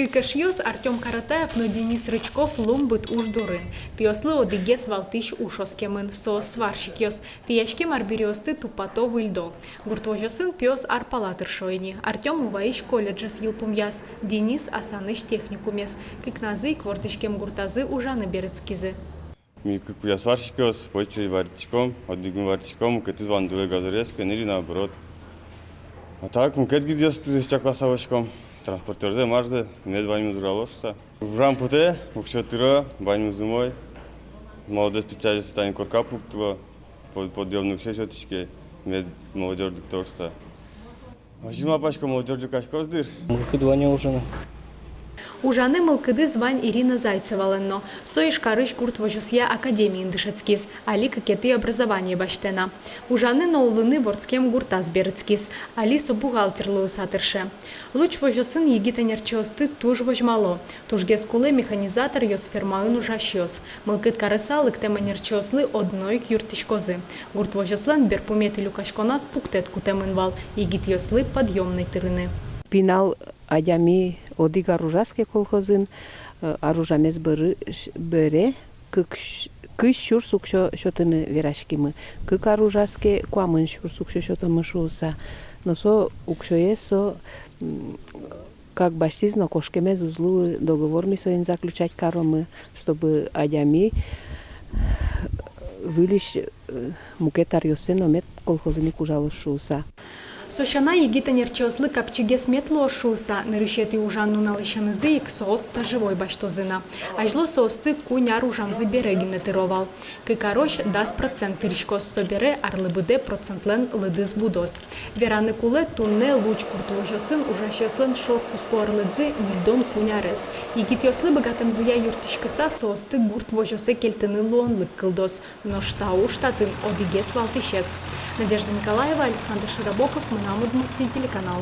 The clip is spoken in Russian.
Кикашьёс Артем Каратаев, но Денис Рычков ломбыт уж дурын. Пиослы одигес валтыш ушоскемын, соос сварщикёс. Тиячкем арбириосты тупатовый льдо. Гуртвожосын пиос арпалатыр шойни. Артем уваиш колледжес юлпумяс. Денис асаныш техникумес. Кикназы квортышкем гуртазы ужаны берецкизы. Я сварщикёс, почти вартичком, одигим вартичком, кэти звандуле газорезка, нери наоборот. А так, кэт гидёс ты чакласавочком. Транспортерзе марзе, не двойным зуралошса. В рампуте, укшотыра, двойным зимой. Молодой специалист Тань Корка пуктила, подъемных шешеточки, мед молодежь докторса. Вашима пачка молодежь докашка вздыр. Мылкыдване ужина. Ужаны мылкыды звань Ирина Зайцева ленно. Соиш карыш Гуртвожусья академии индышецкис, али какеты образование баштена. Ужаны наулыны вордскем гуртаз берецкис, али со бухгалтерлы усатырше. Луч вожосын егитанерчосты туж вожмало. Тужгес куле механизатор йос фермаын ужащёс. Мылкыд карысалык теманерчослы одной к юртишкозы. Гуртвожослан берпуметы люкашконас пуктет кутемынвал, егит йослы подъемной тырыны. Пинал адями оди гаружаске колхозын аружамес бере кыш шур сукшо шотыны верашкимы. Кык аружаске куамын шур сукшо шотымы шууса. Но со укшоесо как баштизно кошкемез узлу договор мисоин заключать каромы, чтобы адями вылиш мукетар йосено мет колхозыни кужалы шууса. Сошана егитанерчослы капчигес метло шуса, нырышети ужанну налышанызы ик соос стажевой баштозына. Ажло соосты куняр ужамзы берегине тыровал. Кыкарош дас процент тырышкос собере арлыбыде процентлен лыдыз будос. Вераны куле тунне луч куртвожосын ужащослен шор куспорлыдзы нильдон кунярес. Егитёслы богатымзыя юртышкыса соосты гуртвожосы кельтыны луонлык кылдос, но штау штатын одигес валтышес. Надежда Николаева, Александр Широбоков, Мухти, телеканал.